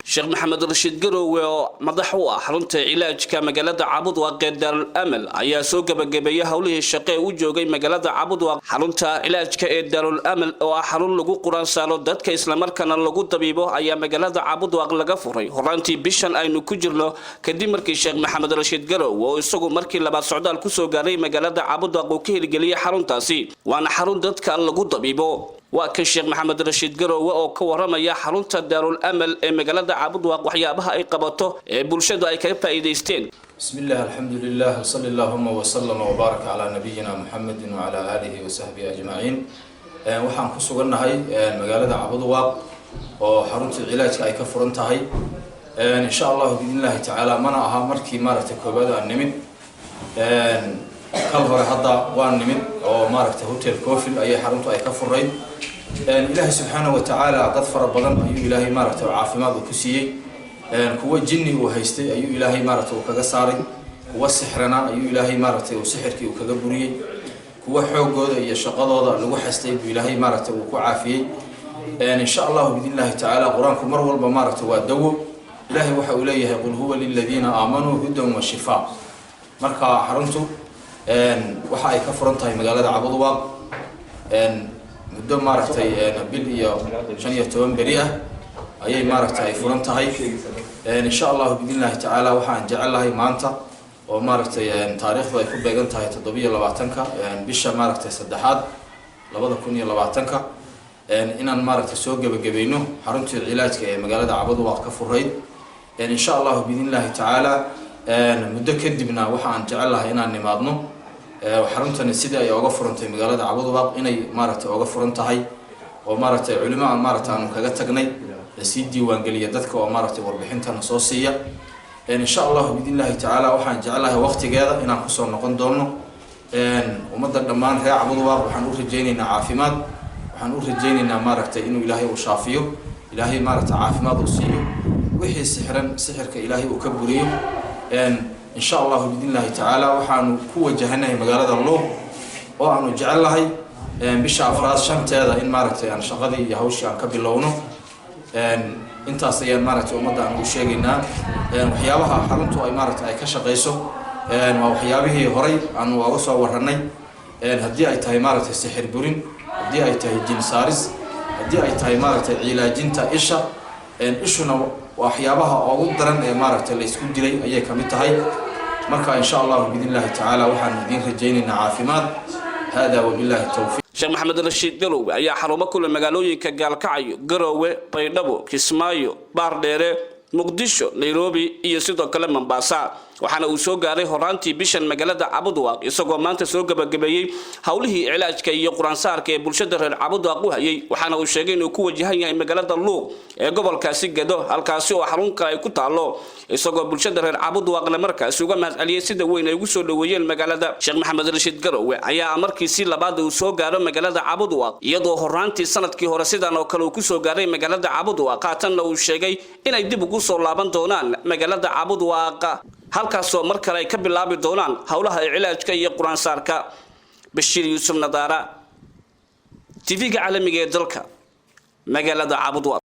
Sheikh Maxamed Rashiid Garowe oo madax u ah xarunta cilaajka magaalada Cabudwaaq ee Daarul Amal ayaa soo gabagabeeyay hawlihii shaqo ee u joogay magaalada Cabudwaaq. Xarunta cilaajka ee Daarul Amal oo ah xarun lagu quraan saaro dadka isla markaana lagu dabiibo ayaa magaalada Cabudwaaq laga furay horaantii bishan aynu ku jirno kadib markii Sheikh Maxamed Rashiid Garowe oo isagu markii labaad socdaal ku soo gaaray magaalada Cabudwaaq uu ka hirgeliyay xaruntaasi waana xarun dadka lagu dabiibo. وكان الشيخ محمد رشيد Garowe oo ka waramaya xarunta Daarul Amal ee magaalada Cabudwaaq waxyaabaha ay qabato ee bulshadu ay ka faa'iideysteen. Bismillah alhamdulillah sallallahu wa sallama wa baraka ala nabiyyina Muhammadin wa ala alihi wa sahbihi ajma'in. Waxaan ku sugannahay magaalada Cabudwaaq oo xarunta cilaajka ay ka furan tahay. Insha Allah biidhnillah ta'ala mana aha markii maaragtay koobaad aan nimid. kal hore hadda waan nimid oo maaragtay hotel Coffee ay xaruntu ay ka fureen. إلهي سبحانه وتعالى قد فرض بدن أيو إلهي مارته وعافمات وكسية كوا جني وهيستي أيو إلهي مارته وكجساري كوا سحرنا أيو إلهي مارته وسحر كي وكجبري كوا حوجود أي شقاد هذا لو حستي بإلهي مارته وكعافية إن شاء الله بإذن الله تعالى قرآنكم مرة بمارته والدو إلهي وحوليه يقول هو للذين آمنوا هدى وشفاء مركا حرمته وحاي كفرنتها مجالات عبودواق مدة ماركتي نبيل يا شنية توم بريئة أي ماركتي فرنتها هاي إن شاء الله بإذن الله تعالى وحن جعلها مانتا وماركتي تاريخ ضيف بيجنتها تطبيع لبعتنكا بيشة ماركتي سدحات لبضة كونية لبعتنكا إن ماركتي سوق بجبينه حرمت العلاج كمجالات عبودواق كفرين إن شاء الله بإذن الله تعالى مدة كدبنا وحن جعلها هنا نماذنه وحرمتنا السيدة أي أوقفرنتي مقالة Cabudwaaq إني مارت أوقفرنتها هاي ومارت علماء مارت عنو كجتجني السيدي وانجلية دتك ومارت وربحنتها نصوصية إن شاء الله بإذن الله تعالى وحن جعلها وقت جاذا إن خصوصا نقول دونه ومدة دمان هي Cabudwaaq وحنقول رجينا عافمات وحنقول رجينا مارت إنه إلهي وشافيه إلهي مارت عافمات وصيه وحي سحر كإلهي وكبريه إن شاء الله بإذن الله تعالى وحنو كوا جهنة مقالة الله وعنو جعل لهاي بشع أفراد شمت هذا إن مارت يعني شغلي يهوش عن كبر لونه إنت أصلي مارت ومضى عن وشيجنا وحيابها حرمتوا أي مارت أي كشة قيسو وحيابه هري عن وأوسع ورني هدي أي تاي مارت السحر برين هدي أي تاي جن سارس هدي أي تاي مارت علاجين تا إيشا إيشنا وحيابها أودرن مارت اللي يسكون دلي أيه كمتهاي مركا إن شاء الله بإذن الله تعالى وحن دين رجينا عافمات هذا وبالله التوفيق. Sheikh Maxamed Rashiid Garowe ayaa xarumo kula magaalooyinka Gaalkacyo, Garowe, Baydhabo, Kismaayo, Baardheere, Muqdisho, Nairobi iyo sidoo kale Mombasa. waxaana uu soo gaaray horaantii bishan magaalada Cabudwaaq isagoo maanta soo gabagabeeyay hawlihii cilaajka iyo quraan saarka ee bulshada reer Cabudwaaq u hayay waxaana uu sheegay inuu ku wajahan yahay magaalada Luuq ee gobolkaasi Gado halkaasi oo xarun kale ay ku taalo isagoo bulshada reer Cabudwaaqna markaas uga mahadceliyay sida weyn ay ugu soo dhaweeyeen magaalada. Sheikh Maxamed Rashiid Garowe ayaa markiisii labaad uu soo gaaray magaalada Cabudwaaq iyadoo horaantii sanadkii hore sidan oo kale uu ku soo gaaray magaalada Cabudwaaq qaatanna uu sheegay inay dib ugu soo laaban doonaan magaalada Cabudwaaq halkaasoo mar kale ay ka bilaabi doonaan hawlaha cilaajka iyo quraan saarka. Bashiir Yuusuf Nadaara TV-ga caalamiga ee dalka magaalada Cabudwaaq.